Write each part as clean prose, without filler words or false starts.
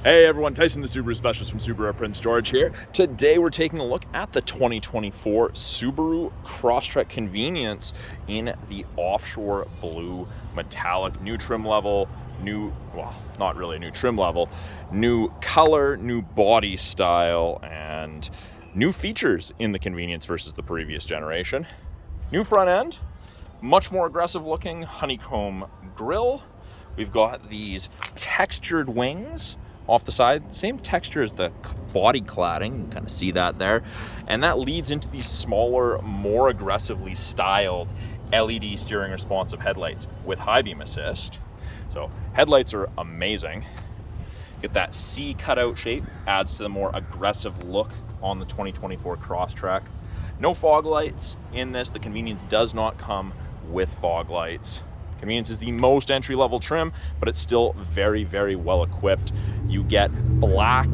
Hey everyone, Tyson the Subaru Specialist from Subaru Print Storage here. Today we're taking a look at the 2024 Subaru Crosstrek Convenience in the offshore blue metallic. New trim level, well, not really a new trim level, new color, new body style, and new features in the Convenience versus the previous generation. New front end, much more aggressive looking honeycomb grille. We've got these textured wings off the side, same texture as the body cladding, you can kind of see that there. And that leads into these smaller, more aggressively styled LED steering responsive headlights with high beam assist. So headlights are amazing. Get that C cutout shape, adds to the more aggressive look on the 2024 Crosstrek. No fog lights in this. The Convenience does not come with fog lights. Convenience is the most entry-level trim, but it's still very, very well equipped. You get black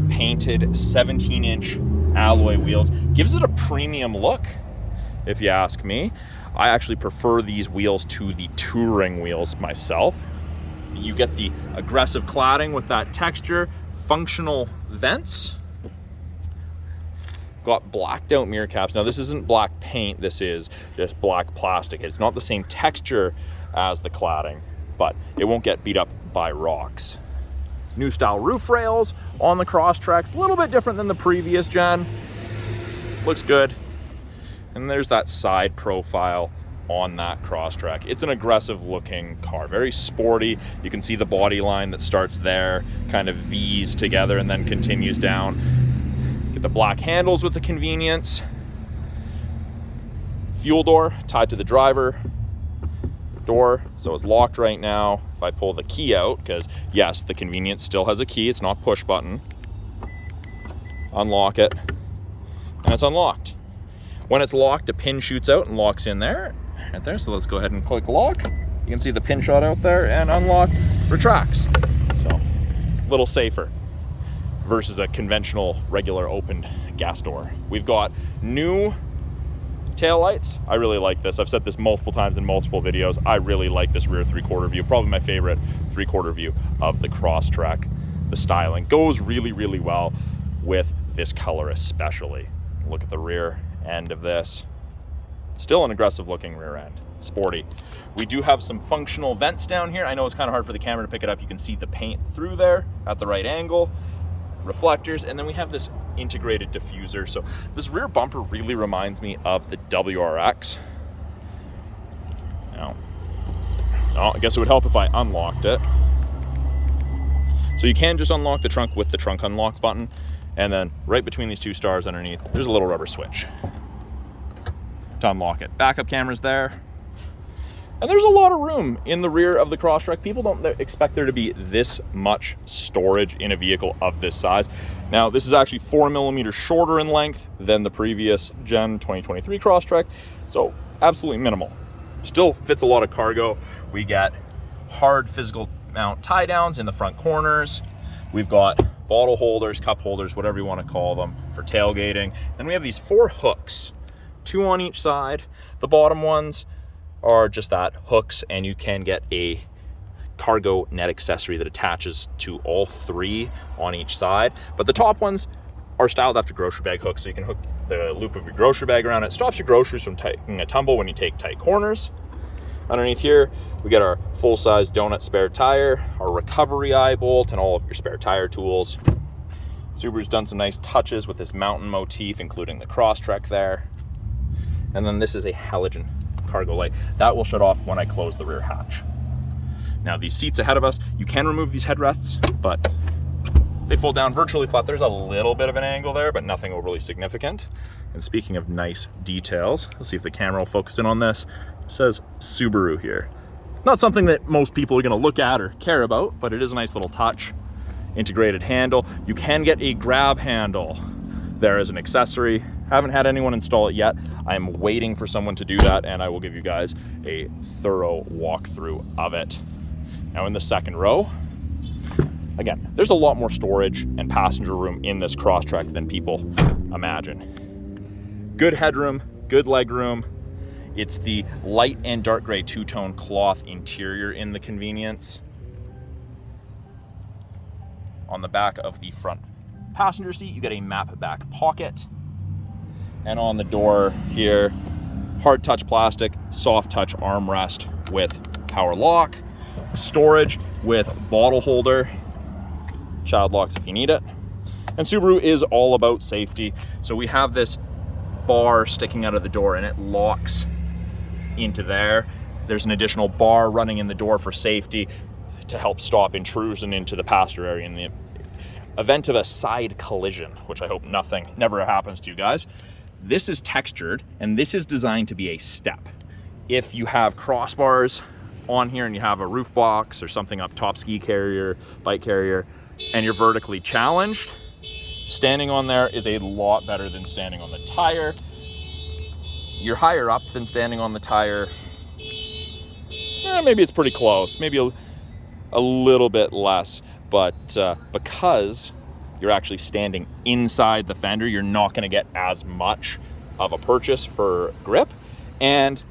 painted 17-inch alloy wheels. Gives it a premium look, if you ask me. I actually prefer these wheels to the touring wheels myself. You get the aggressive cladding with that texture, functional vents. Got blacked out mirror caps. Now this isn't black paint, this is just black plastic. It's not the same texture as the cladding, but it won't get beat up by rocks. New style roof rails on the Crosstreks, a little bit different than the previous gen. Looks good. And there's that side profile on that Crosstrek. It's an aggressive looking car, very sporty. You can see the body line that starts there, kind of V's together and then continues down. Get the black handles with the Convenience. Fuel door tied to the driver door, so it's locked right now. If I pull the key out, because yes, the Convenience still has a key, it's not push button. Unlock it, and it's unlocked. When it's locked, a pin shoots out and locks in there, right there. So let's go ahead and click lock. You can see the pin shot out there, and unlock retracts. So a little safer versus a conventional regular open gas door. We've got new tail lights. I really like this. I've said this multiple times in multiple videos. I really like this rear 3/4 view. Probably my favorite 3/4 view of the Crosstrek. The styling goes really, really well with this color especially. Look at the rear end of this. Still an aggressive looking rear end. Sporty. We do have some functional vents down here. I know it's kind of hard for the camera to pick it up. You can see the paint through there at the right angle. Reflectors, and then we have this integrated diffuser. So this rear bumper really reminds me of the WRX. Now, I guess it would help if I unlocked it. So you can just unlock the trunk with the trunk unlock button, and then right between these two stars underneath, there's a little rubber switch to unlock it. Backup cameras there. And there's a lot of room in the rear of the Crosstrek. People don't expect there to be this much storage in a vehicle of this size. Now, this is actually 4mm shorter in length than the previous gen 2023 Crosstrek, so absolutely minimal. Still fits a lot of cargo. We get hard physical mount tie downs in the front corners. We've got bottle holders, cup holders, whatever you want to call them, for tailgating. Then we have these 4 hooks, 2 on each side. The bottom ones are just that, hooks, and you can get a cargo net accessory that attaches to all 3 on each side. But the top ones are styled after grocery bag hooks, so you can hook the loop of your grocery bag around it. Stops your groceries from taking a tumble when you take tight corners. Underneath here, we get our full-size donut spare tire, our recovery eye bolt, and all of your spare tire tools. Subaru's done some nice touches with this mountain motif, including the Crosstrek there. And then this is a halogen cargo light that will shut off when I close the rear hatch. Now these seats ahead of us, you can remove these headrests, but they fold down virtually flat. There's a little bit of an angle there, but nothing overly significant. And speaking of nice details, let's see if the camera will focus in on this. It says Subaru here. Not something that most people are going to look at or care about, but it is a nice little touch. Integrated handle. You can get a grab handle there as an accessory. Haven't had anyone install it yet. I'm waiting for someone to do that, and I will give you guys a thorough walkthrough of it. Now in the second row, again, there's a lot more storage and passenger room in this Crosstrek than people imagine. Good headroom, good legroom. It's the light and dark gray two-tone cloth interior in the Convenience. On the back of the front passenger seat, you get a map back pocket. And on the door here, hard touch plastic, soft touch armrest with power lock, storage with bottle holder, child locks if you need it. And Subaru is all about safety. So we have this bar sticking out of the door and it locks into there. There's an additional bar running in the door for safety to help stop intrusion into the passenger area in the event of a side collision, which I hope never happens to you guys. This is textured and this is designed to be a step. If you have crossbars on here and you have a roof box or something up top, ski carrier, bike carrier, and you're vertically challenged, standing on there is a lot better than standing on the tire. You're higher up than standing on the tire. Maybe it's pretty close, maybe a little bit less, but because you're actually standing inside the fender, you're not going to get as much of a purchase for grip, and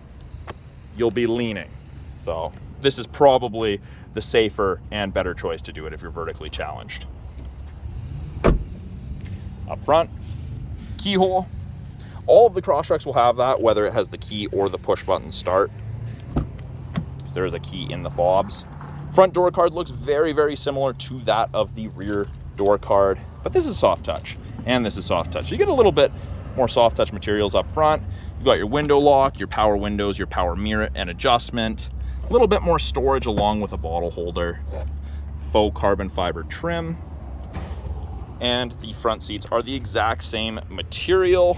you'll be leaning. So this is probably the safer and better choice to do it if you're vertically challenged. Up front, keyhole. All of the Crosstreks will have that, whether it has the key or the push button start. So there is a key in the fobs. Front door card looks very, very similar to that of the rear door card, but this is soft touch and this is soft touch. So you get a little bit more soft touch materials up front. You've got your window lock, your power windows, your power mirror and adjustment, a little bit more storage along with a bottle holder, faux carbon fiber trim, and the front seats are the exact same material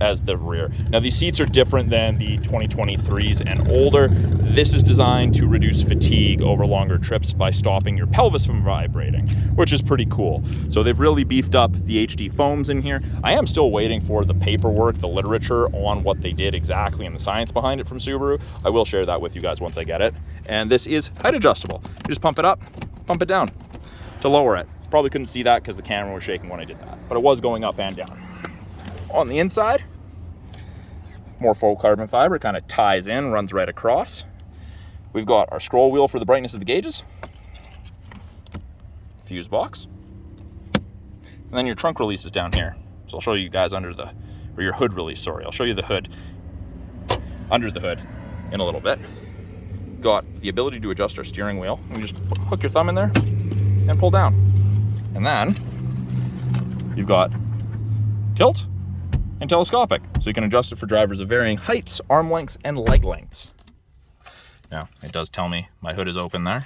as the rear. Now these seats are different than the 2023s and older. This is designed to reduce fatigue over longer trips by stopping your pelvis from vibrating, which is pretty cool. So they've really beefed up the HD foams in here. I am still waiting for the paperwork, the literature on what they did exactly and the science behind it from Subaru. I will share that with you guys once I get it. And this is height adjustable. You just pump it up, pump it down to lower it. Probably couldn't see that because the camera was shaking when I did that, but it was going up and down. On the inside, more faux carbon fiber, kind of ties in, runs right across. We've got our scroll wheel for the brightness of the gauges, fuse box, and then your trunk release is down here. So I'll show you guys or your hood release, sorry. I'll show you the hood, under the hood in a little bit. Got the ability to adjust our steering wheel. You just hook your thumb in there and pull down. And then you've got tilt and telescopic, so you can adjust it for drivers of varying heights, arm lengths, and leg lengths. Now, it does tell me my hood is open there.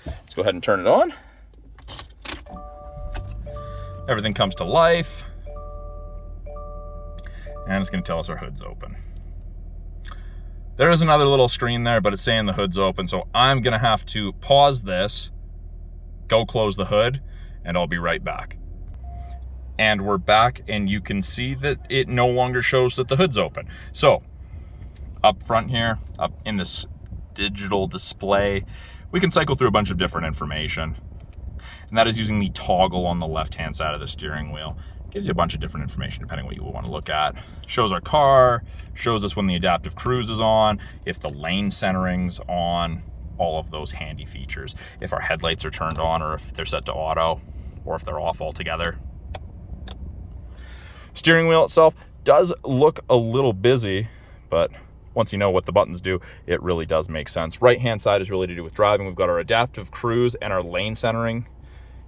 Let's go ahead and turn it on. Everything comes to life. And it's going to tell us our hood's open. There is another little screen there, but it's saying the hood's open, so I'm going to have to pause this, go close the hood, and I'll be right back. And we're back, and you can see that it no longer shows that the hood's open. So up front here, up in this digital display, we can cycle through a bunch of different information, and that is using the toggle on the left hand side of the steering wheel. Gives you a bunch of different information depending what you want to look at. Shows our car, shows us when the adaptive cruise is on, if the lane centering's on, all of those handy features, if our headlights are turned on or if they're set to auto or if they're off altogether. Steering wheel itself does look a little busy, but once you know what the buttons do, it really does make sense. Right hand side is really to do with driving. We've got our adaptive cruise and our lane centering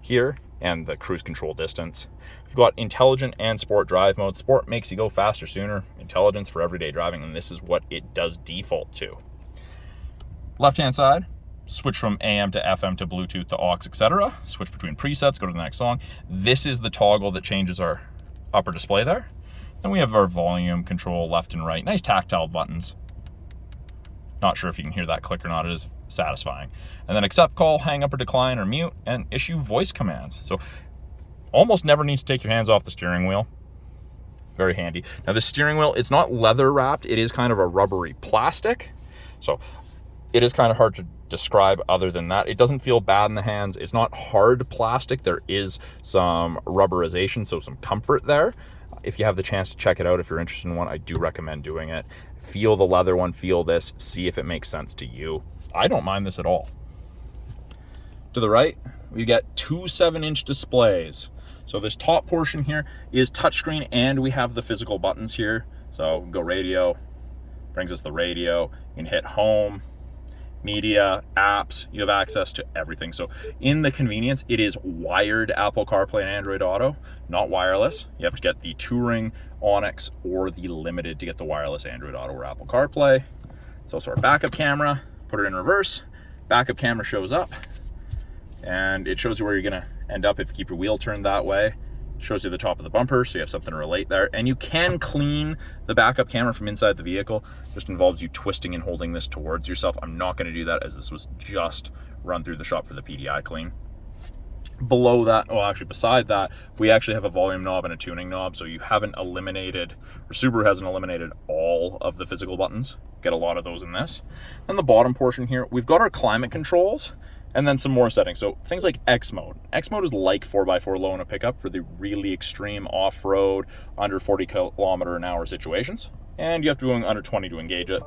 here and the cruise control distance. We've got intelligent and sport drive mode. Sport makes you go faster sooner. Intelligence for everyday driving, and this is what it does default to. Left hand side, switch from AM to FM to Bluetooth to aux, etc. Switch between presets, go to the next song. This is the toggle that changes our upper display there. Then we have our volume control left and right. Nice tactile buttons. Not sure if you can hear that click or not. It is satisfying. And then accept call, hang up or decline or mute, and issue voice commands. So almost never need to take your hands off the steering wheel. Very handy. Now the steering wheel, it's not leather wrapped. It is kind of a rubbery plastic. So it is kind of hard to describe other than that. It doesn't feel bad in the hands. It's not hard plastic. There is some rubberization, so some comfort there. If you have the chance to check it out, if you're interested in one, I do recommend doing it. Feel the leather one, feel this, see if it makes sense to you. I don't mind this at all. To the right, we get two 7-inch displays. So this top portion here is touchscreen, and we have the physical buttons here. So go radio, brings us the radio. You can hit home, media, apps. You have access to everything. So in the convenience, it is wired Apple CarPlay and Android Auto, not wireless. You have to get the Touring, Onyx, or the Limited to get the wireless Android Auto or Apple CarPlay. It's also our backup camera. Put it in reverse, backup camera shows up, and it shows you where you're gonna end up if you keep your wheel turned that way. It shows you the top of the bumper, so you have something to relate there. And you can clean the backup camera from inside the vehicle. Just involves you twisting and holding this towards yourself. I'm not gonna do that, as this was just run through the shop for the PDI clean. Below that, well, actually beside that, we actually have a volume knob and a tuning knob. So you haven't eliminated, or Subaru hasn't eliminated all of the physical buttons. Get a lot of those in this. And the bottom portion here, we've got our climate controls and then some more settings. So things like X mode. X mode is like 4x4 low in a pickup for the really extreme off-road, under 40 km/h situations. And you have to be going under 20 to engage it.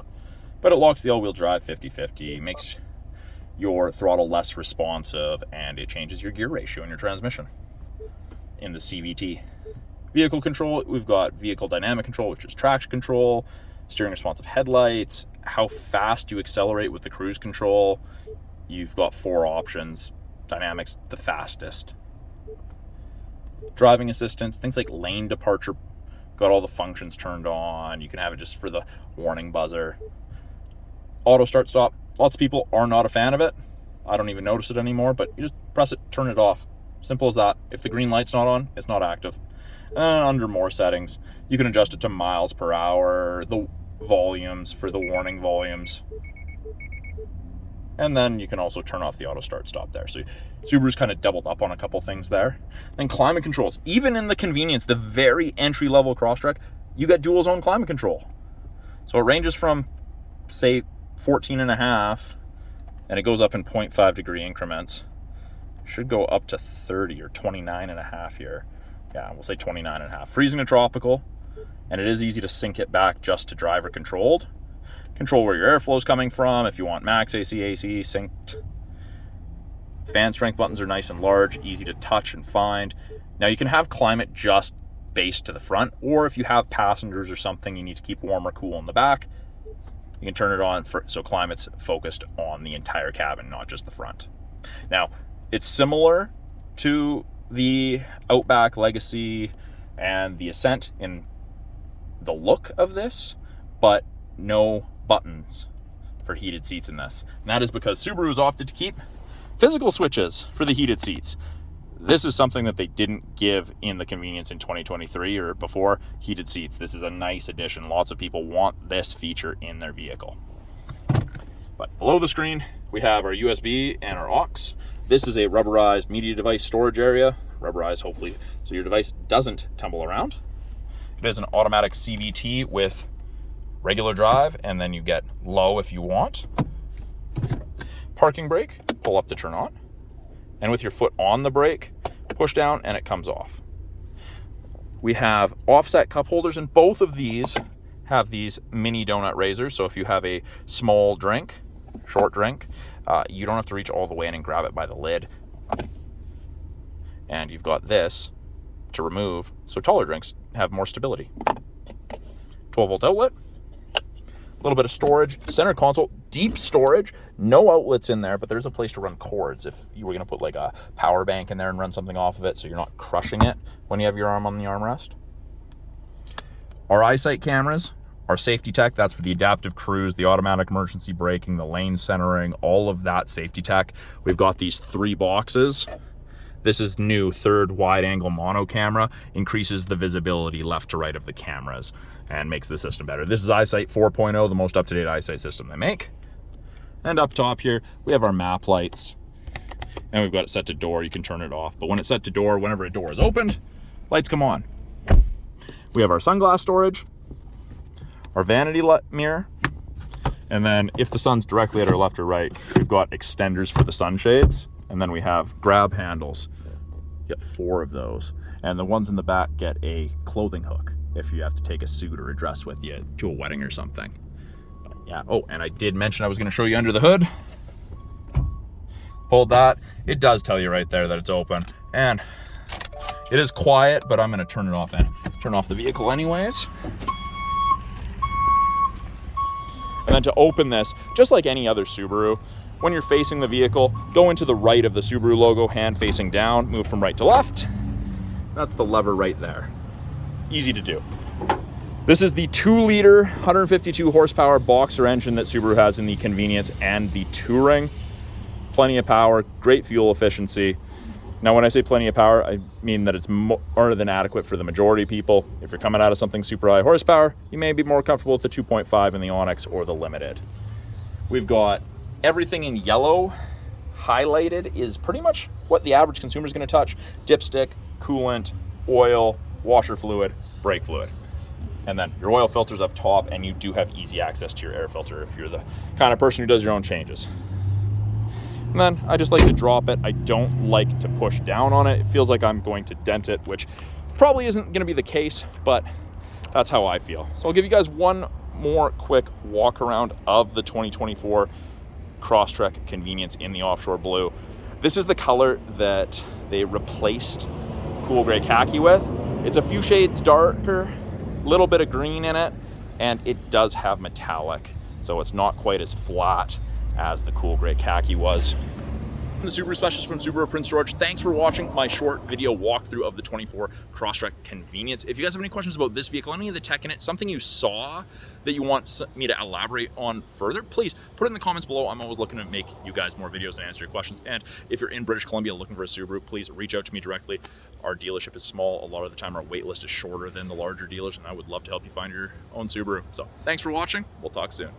But it locks the all-wheel drive 50/50, makes your throttle less responsive, and it changes your gear ratio in your transmission in the CVT. Vehicle control, we've got vehicle dynamic control, which is traction control, steering responsive headlights, how fast you accelerate with the cruise control. You've got 4 options, dynamics the fastest. Driving assistance, things like lane departure, got all the functions turned on. You can have it just for the warning buzzer. Auto start stop, lots of people are not a fan of it. I don't even notice it anymore, but you just press it, turn it off. Simple as that. If the green light's not on, it's not active. Under more settings, you can adjust it to miles per hour, the volumes for the warning volumes. And then you can also turn off the auto start stop there. So Subaru's kind of doubled up on a couple things there. Then climate controls, even in the convenience, the very entry level Crosstrek, you got dual zone climate control. So it ranges from, say, 14.5, and it goes up in 0.5 degree increments. Should go up to 30 or 29.5 here. Yeah, we'll say 29.5. Freezing to tropical, and it is easy to sync it back just to driver controlled. Control where your airflow is coming from. If you want max AC, AC synced. Fan strength buttons are nice and large, easy to touch and find. Now you can have climate just based to the front, or if you have passengers or something you need to keep warm or cool in the back, you can turn it on so climate's focused on the entire cabin, not just the front. Now, it's similar to the Outback Legacy and the Ascent in the look of this, but no buttons for heated seats in this. And that is because Subaru has opted to keep physical switches for the heated seats. This is something that they didn't give in the convenience in 2023 or before, heated seats. This is a nice addition. Lots of people want this feature in their vehicle. But below the screen, we have our USB and our aux. This is a rubberized media device storage area. Rubberized, hopefully, so your device doesn't tumble around. It is an automatic CVT with regular drive, and then you get low if you want. Parking brake, pull up to turn on. And with your foot on the brake, push down and it comes off. We have offset cup holders, and both of these have these mini donut raisers. So if you have a small drink, short drink, you don't have to reach all the way in and grab it by the lid. And you've got this to remove, so taller drinks have more stability. 12-volt outlet. A little bit of storage, center console, deep storage, no outlets in there, but there's a place to run cords if you were going to put like a power bank in there and run something off of it so you're not crushing it when you have your arm on the armrest. Our EyeSight cameras, our safety tech, that's for the adaptive cruise, the automatic emergency braking, the lane centering, all of that safety tech. We've got these 3 boxes. This is new third wide angle mono camera, increases the visibility left to right of the cameras and makes the system better. This is EyeSight 4.0, the most up-to-date EyeSight system they make. And up top here, we have our map lights, and we've got it set to door. You can turn it off, but when it's set to door, whenever a door is opened, lights come on. We have our sunglass storage, our vanity mirror, and then if the sun's directly at our left or right, we've got extenders for the sunshades. And then we have grab handles. You get 4 of those. And the ones in the back get a clothing hook if you have to take a suit or a dress with you to a wedding or something. But yeah, oh, and I did mention I was going to show you under the hood. Hold that. It does tell you right there that it's open. And it is quiet, but I'm gonna turn it off and turn off the vehicle anyways. And then to open this, just like any other Subaru, when you're facing the vehicle, go into the right of the Subaru logo, hand facing down, move from right to left. That's the lever right there. Easy to do. This is the 2-liter, 152 horsepower Boxer engine that Subaru has in the Convenience and the Touring. Plenty of power, great fuel efficiency. Now, when I say plenty of power, I mean that it's more than adequate for the majority of people. If you're coming out of something super high horsepower, you may be more comfortable with the 2.5 in the Onyx or the Limited. We've got everything in yellow. Highlighted is pretty much what the average consumer is going to touch. Dipstick, coolant, oil, washer fluid, brake fluid. And then your oil filter's up top, and you do have easy access to your air filter if you're the kind of person who does your own changes. And then I just like to drop it. I don't like to push down on it. It feels like I'm going to dent it, which probably isn't going to be the case, but that's how I feel. So I'll give you guys one more quick walk around of the 2024 Crosstrek Convenience in the offshore blue. This is the color that they replaced cool gray khaki with. It's a few shades darker, little bit of green in it, and it does have metallic, so it's not quite as flat as the cool gray khaki was. The Subaru specialist from Subaru Prince George. Thanks for watching my short video walkthrough of the 24 Crosstrek Convenience. If you guys have any questions about this vehicle, any of the tech in it, something you saw that you want me to elaborate on further, please put it in the comments below. I'm always looking to make you guys more videos and answer your questions. And if you're in British Columbia looking for a Subaru, please reach out to me directly. Our dealership is small. A lot of the time our wait list is shorter than the larger dealers, and I would love to help you find your own Subaru. So thanks for watching. We'll talk soon.